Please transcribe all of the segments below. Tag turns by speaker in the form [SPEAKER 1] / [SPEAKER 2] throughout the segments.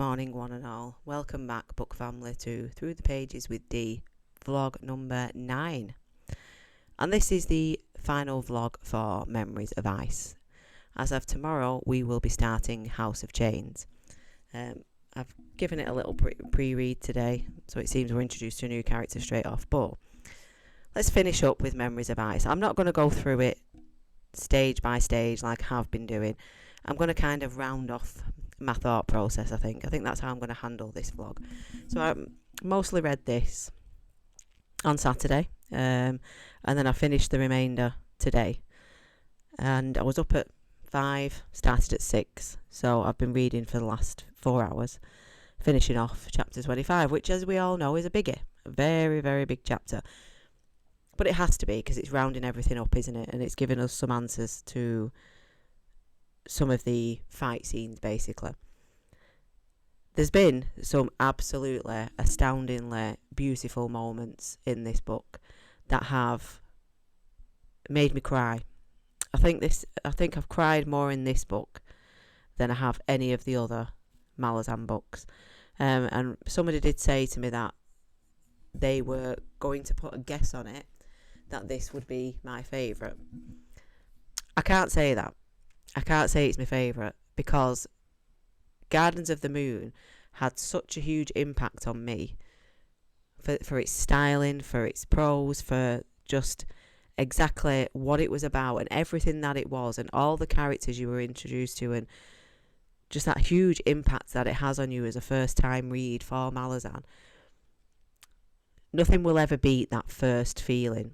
[SPEAKER 1] morning, one and all. Welcome back, book family, to Through the Pages with Dee, vlog number 9. And this is the final vlog for Memories of Ice. As of tomorrow, we will be starting House of Chains. I've given it a little pre-read today, so it seems we're introduced to a new character straight off. But let's finish up with Memories of Ice. I'm not going to go through it stage by stage like I have been doing. I'm going to kind of round off my thought process. I think that's how I'm going to handle this vlog. So I mostly read this on Saturday, and then I finished the remainder today, and I was up at 5, started at 6, so I've been reading for the last 4 hours, finishing off chapter 25, which, as we all know, is a biggie, a very, very big chapter, but it has to be because it's rounding everything up, isn't it? And it's giving us some answers to some of the fight scenes. Basically, there's been some absolutely astoundingly beautiful moments in this book that have made me cry. I think I've cried more in this book than I have any of the other Malazan books, and somebody did say to me that they were going to put a guess on it, that this would be my favourite. I can't say that. I can't say it's my favourite because Gardens of the Moon had such a huge impact on me for its styling, for its prose, for just exactly what it was about and everything that it was, and all the characters you were introduced to, and just that huge impact that it has on you as a first time read for Malazan. Nothing will ever beat that first feeling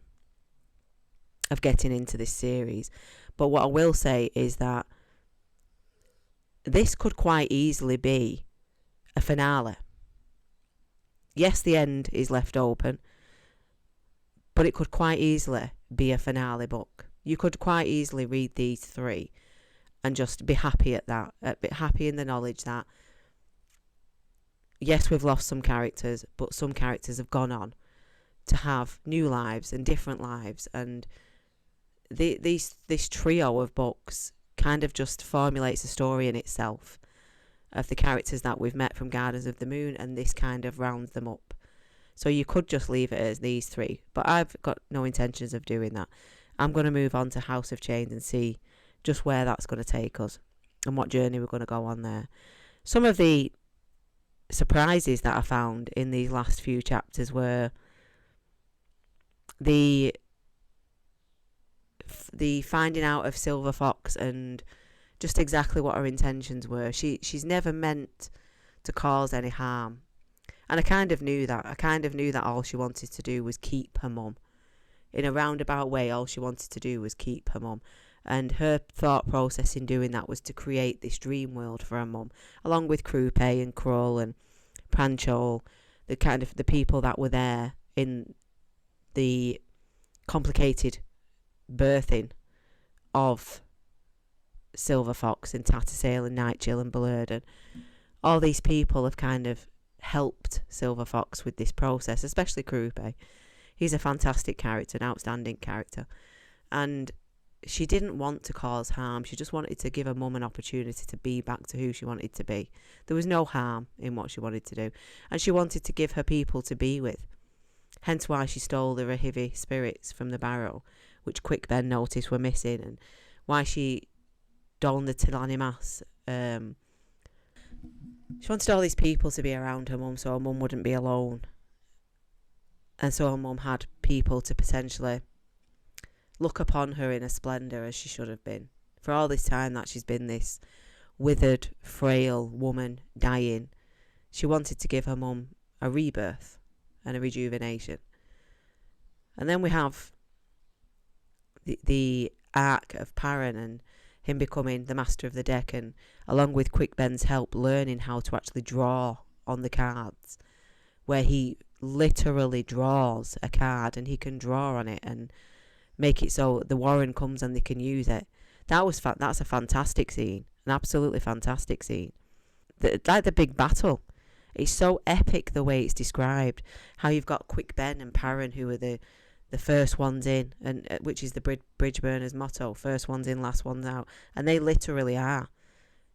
[SPEAKER 1] of getting into this series. But what I will say is that this could quite easily be a finale. Yes, the end is left open, but it could quite easily be a finale book. You could quite easily read these 3 and just be happy at that, be happy in the knowledge that, yes, we've lost some characters, but some characters have gone on to have new lives and different lives, and this trio of books kind of just formulates a story in itself of the characters that we've met from Gardens of the Moon, and this kind of rounds them up. So you could just leave it as these 3, but I've got no intentions of doing that. I'm going to move on to House of Chains and see just where that's going to take us and what journey we're going to go on there. Some of the surprises that I found in these last few chapters were the finding out of Silver Fox and just exactly what her intentions were. She's never meant to cause any harm, and I kind of knew that. I kind of knew that all she wanted to do was keep her mum. In a roundabout way, all she wanted to do was keep her mum, and her thought process in doing that was to create this dream world for her mum, along with Krupe and Krull and Pranchol, the people that were there in the complicated birthing of Silver Fox and Tattersail and Nightchill and Blurred, and all these people have kind of helped Silver Fox with this process, especially Krupe. He's a fantastic character, an outstanding character, and she didn't want to cause harm. She just wanted to give her mum an opportunity to be back to who she wanted to be. There was no harm in what she wanted to do, and she wanted to give her people to be with, hence why she stole the Rahivi spirits from the barrow, which Quick Ben noticed were missing, and why she donned the Tilanimas. She wanted all these people to be around her mum so her mum wouldn't be alone, and so her mum had people to potentially look upon her in a splendour as she should have been. For all this time that she's been this withered, frail woman dying, she wanted to give her mum a rebirth and a rejuvenation. And then we have the arc of Paran and him becoming the master of the deck, and along with Quick Ben's help, learning how to actually draw on the cards, where he literally draws a card and he can draw on it and make it so the Warren comes and they can use it. That's a fantastic scene, an absolutely fantastic scene. Like the big battle, it's so epic the way it's described. How you've got Quick Ben and Paran, who are the first ones in, and which is the bridge burner's motto: first ones in, last ones out. And they literally are.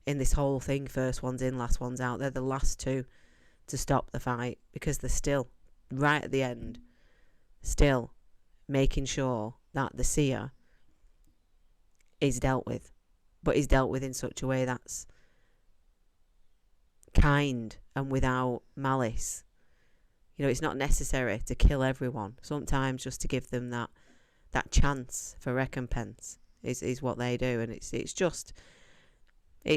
[SPEAKER 1] in this whole thing. First one's in, last one's out. They're the last two to stop the fight, because they're still, right at the end, still making sure that the seer is dealt with, but is dealt with in such a way that's kind and without malice. You know, it's not necessary to kill everyone. Sometimes just to give them that chance for recompense is what they do. And it's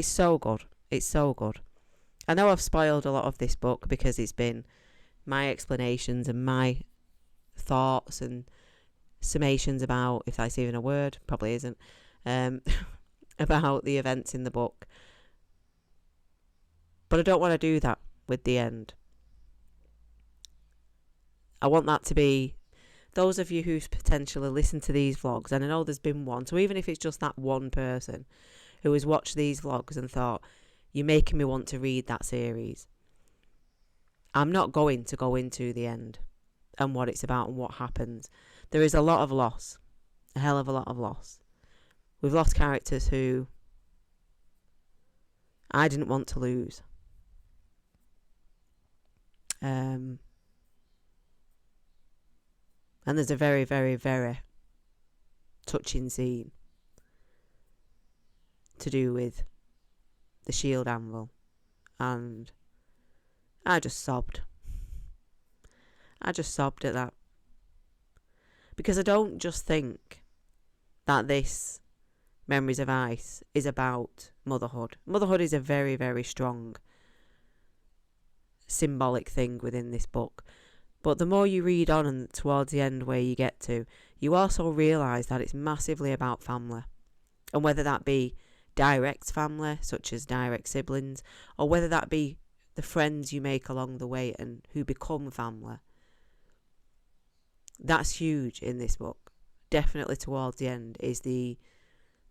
[SPEAKER 1] so good. It's so good. I know I've spoiled a lot of this book because it's been my explanations and my thoughts and summations about, if that's even a word, probably isn't, about the events in the book. But I don't want to do that with the end. I want that to be, those of you who've potentially listened to these vlogs, and I know there's been one, so even if it's just that one person who has watched these vlogs and thought, you're making me want to read that series, I'm not going to go into the end and what it's about and what happens. There is a lot of loss, a hell of a lot of loss. We've lost characters who I didn't want to lose. And there's a very, very, very touching scene to do with the shield anvil. And I just sobbed. I just sobbed at that. Because I don't just think that this Memories of Ice is about motherhood. Motherhood is a very, very strong symbolic thing within this book. But the more you read on and towards the end where you get to, you also realise that it's massively about family. And whether that be direct family, such as direct siblings, or whether that be the friends you make along the way and who become family. That's huge in this book. Definitely towards the end is the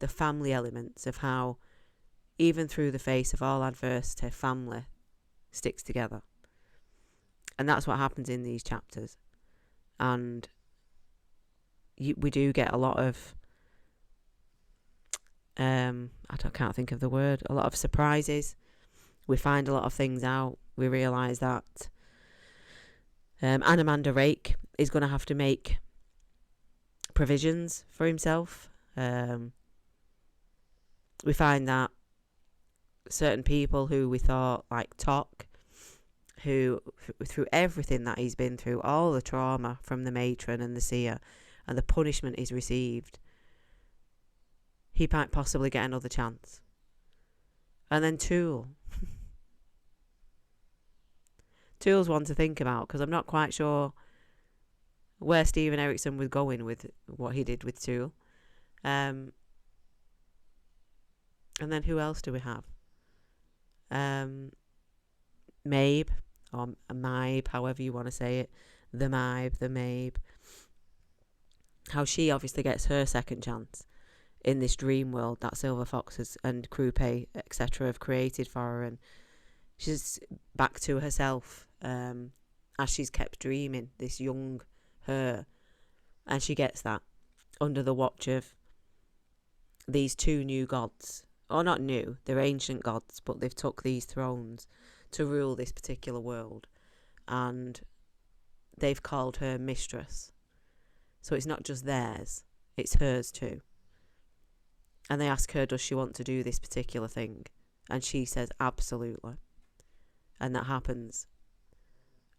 [SPEAKER 1] family elements of how, even through the face of all adversity, family sticks together. And that's what happens in these chapters. And we do get a lot of, can't think of the word, a lot of surprises. We find a lot of things out. We realise that Amanda Rake is going to have to make provisions for himself. We find that certain people who we thought, like Tok, who through everything that he's been through, all the trauma from the matron and the seer and the punishment he's received, he might possibly get another chance. And then Tool. Tool's one to think about, because I'm not quite sure where Stephen Erickson was going with what he did with Tool. And then who else do we have? Mabe, or Maib, however you want to say it. The Maib. How she obviously gets her second chance in this dream world that Silver Foxes and Croupe, etc. have created for her. And she's back to herself as she's kept dreaming, this young her. And she gets that under the watch of these two new gods. Or not new, they're ancient gods, but they've took these thrones to rule this particular world. And they've called her mistress. So it's not just theirs, it's hers too. And they ask her, does she want to do this particular thing? And she says, absolutely. And that happens.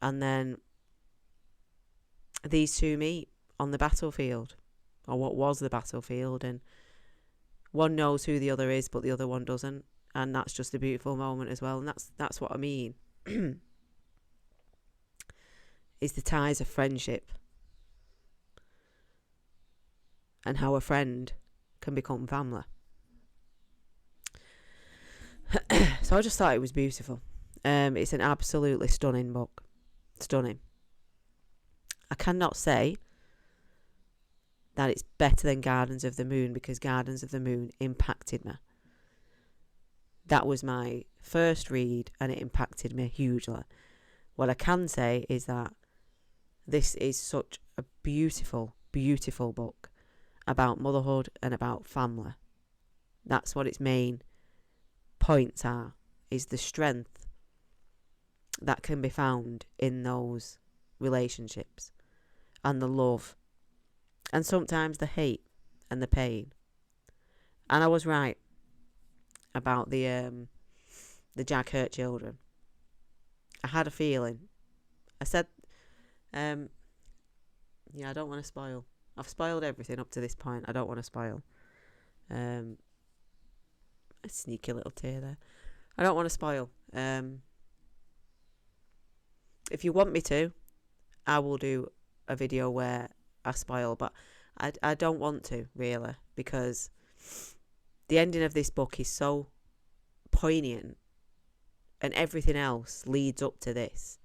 [SPEAKER 1] And then these two meet on the battlefield, or what was the battlefield, and one knows who the other is, but the other one doesn't. And that's just a beautiful moment as well. And that's what I mean. Is the ties of friendship. And how a friend can become family. So I just thought it was beautiful. It's an absolutely stunning book. Stunning. I cannot say that it's better than Gardens of the Moon, because Gardens of the Moon impacted me. That was my first read and it impacted me hugely. What I can say is that this is such a beautiful, beautiful book about motherhood and about family. That's what its main points is the strength that can be found in those relationships, and the love, and sometimes the hate and the pain. And I was right about the Jack hurt children. I had a feeling. I said, I don't want to spoil. I've spoiled everything up to this point. I don't want to spoil. A sneaky little tear there. I don't want to spoil. If you want me to, I will do a video where I spoil, but I don't want to, really, because the ending of this book is so poignant, and everything else leads up to this.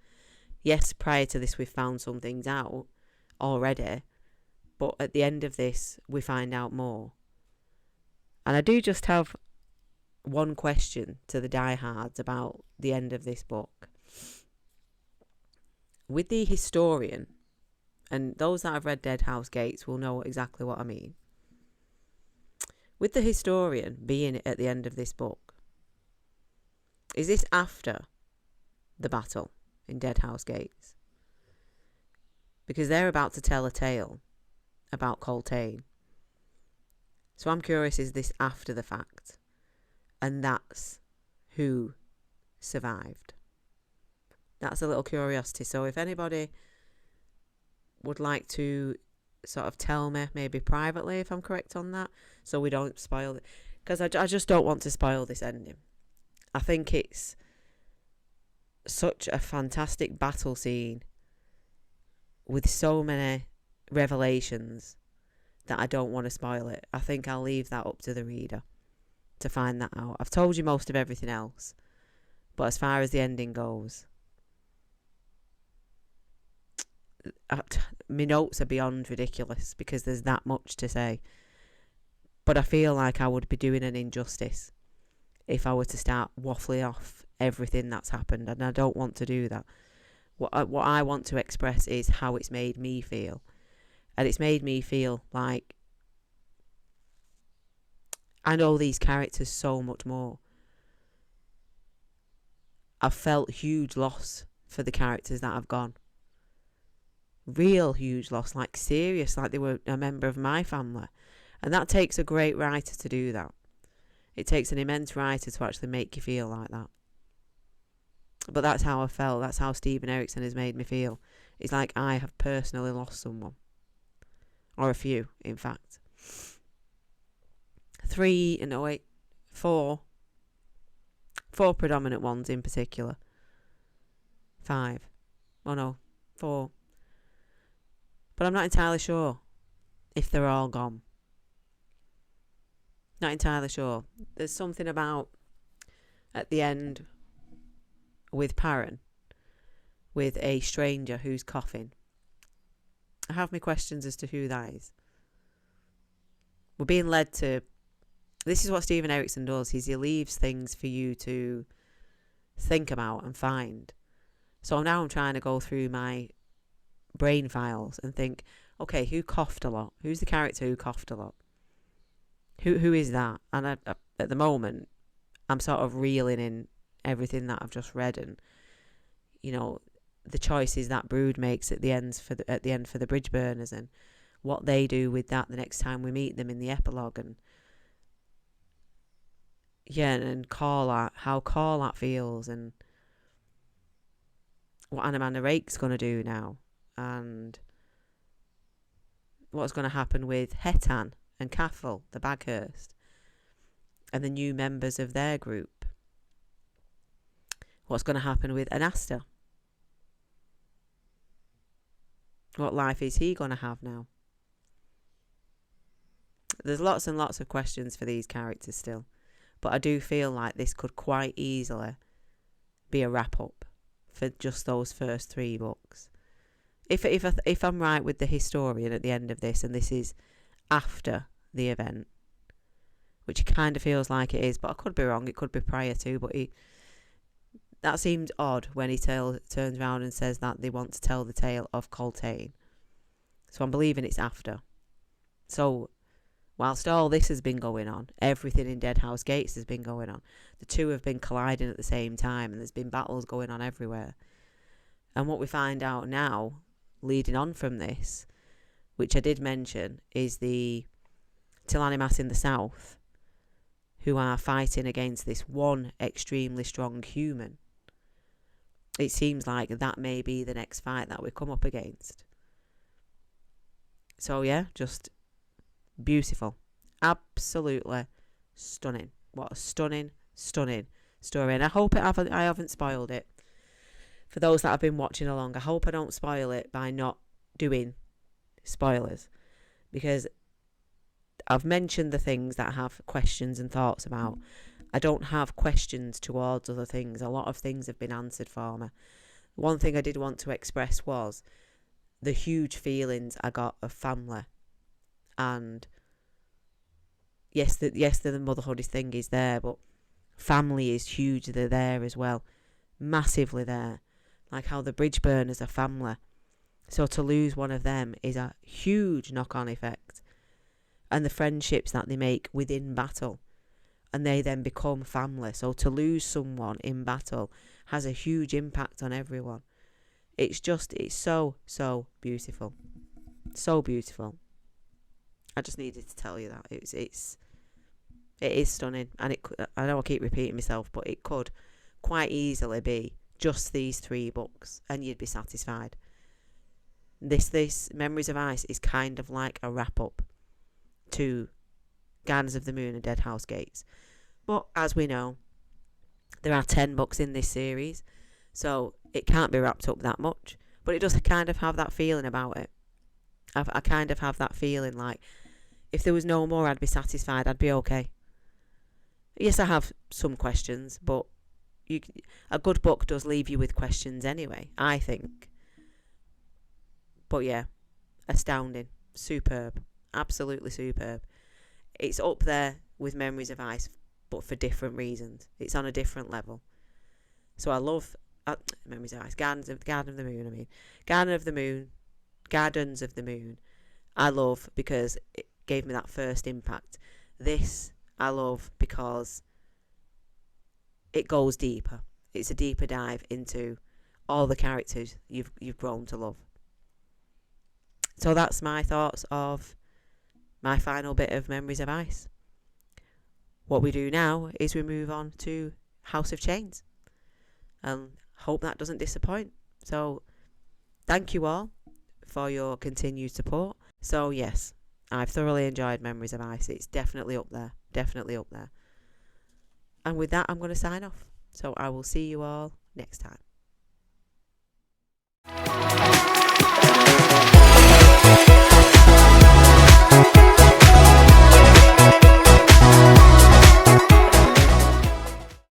[SPEAKER 1] Yes, prior to this, we've found some things out already, but at the end of this, we find out more. And I do just have one question to the diehards about the end of this book. With the historian, and those that have read Dead House Gates will know exactly what I mean. With the historian being at the end of this book, is this after the battle in Dead House Gates? Because they're about to tell a tale about Coltane. So I'm curious, is this after the fact? And that's who survived. That's a little curiosity. So if anybody would like to sort of tell me, maybe privately, if I'm correct on that, so we don't spoil it. Because I just don't want to spoil this ending. I think it's such a fantastic battle scene with so many revelations that I don't want to spoil it. I think I'll leave that up to the reader to find that out. I've told you most of everything else, but as far as the ending goes, my notes are beyond ridiculous because there's that much to say. But I feel like I would be doing an injustice if I were to start waffling off everything that's happened, and I don't want to do that. What I want to express is how it's made me feel. And it's made me feel like I know these characters so much more. I've felt huge loss for the characters that have gone. Real huge loss, like serious, like they were a member of my family. And that takes a great writer to do that. It takes an immense writer to actually make you feel like that. But that's how I felt. That's how Stephen Erickson has made me feel. It's like I have personally lost someone. Or a few, in fact. 4 predominant ones in particular. 5. Oh no, 4. But I'm not entirely sure if they're all gone. Not entirely sure. There's something about at the end with Perrin, with a stranger who's coughing. I have my questions as to who that is. We're being led to... This is what Stephen Erickson does. He leaves things for you to think about and find. So now I'm trying to go through my brain files and think, okay, who coughed a lot? Who's the character who coughed a lot? Who is that? And at the moment, I'm sort of reeling in everything that I've just read, and the choices that Brood makes at the end for the bridge burners, and what they do with that the next time we meet them in the epilogue, and how Corlat feels, and what Anamanda Rake's going to do now, and what's going to happen with Hetan and Cathal, the Baghurst, and the new members of their group. What's going to happen with Anasta? What life is he going to have now? There's lots and lots of questions for these characters still. But I do feel like this could quite easily be a wrap-up for just those first 3 books. If I'm right with the historian at the end of this, and this is after the event, which kind of feels like it is, but I could be wrong, it could be prior to, but that seemed odd when he turns around and says that they want to tell the tale of Coltane. So I'm believing it's after. So Whilst all this has been going on, everything in Dead House Gates has been going on. The two have been colliding at the same time, and there's been battles going on everywhere. And what we find out now, leading on from this, which I did mention, is the Tilanimas in the south, who are fighting against this one extremely strong human. It seems like that may be the next fight that we come up against. So yeah, just beautiful. Absolutely stunning. What a stunning story. And I hope I haven't spoiled it. For those that have been watching along, I hope I don't spoil it by not doing spoilers. Because I've mentioned the things that I have questions and thoughts about. I don't have questions towards other things. A lot of things have been answered for me. One thing I did want to express was the huge feelings I got of family. And yes, the motherhood thing is there, but family is huge. They're there as well. Massively there. Like how the bridge burners are family. So to lose one of them is a huge knock-on effect. And the friendships that they make within battle. And they then become family. So to lose someone in battle has a huge impact on everyone. It's so, so beautiful. So beautiful. I just needed to tell you that. It is stunning. And I know I keep repeating myself, but it could quite easily be just these 3 books and you'd be satisfied. This Memories of Ice is kind of like a wrap-up to Gardens of the Moon and Dead House Gates. But as we know, there are 10 books in this series, so it can't be wrapped up that much. But it does kind of have that feeling about it. I kind of have that feeling like if there was no more, I'd be satisfied. I'd be okay. Yes, I have some questions, but a good book does leave you with questions anyway, I think. But yeah, astounding, superb, absolutely superb. It's up there with Memories of Ice, but for different reasons. It's on a different level. So I love Memories of Ice, Gardens of the Moon. Gardens of the Moon. I love because it gave me that first impact. This I love because it goes deeper. It's a deeper dive into all the characters you've grown to love. So that's my thoughts of my final bit of Memories of Ice. What we do now is we move on to House of Chains. And hope that doesn't disappoint. So thank you all for your continued support. So yes, I've thoroughly enjoyed Memories of Ice. It's definitely up there. Definitely up there. And with that, I'm going to sign off. So I will see you all next time.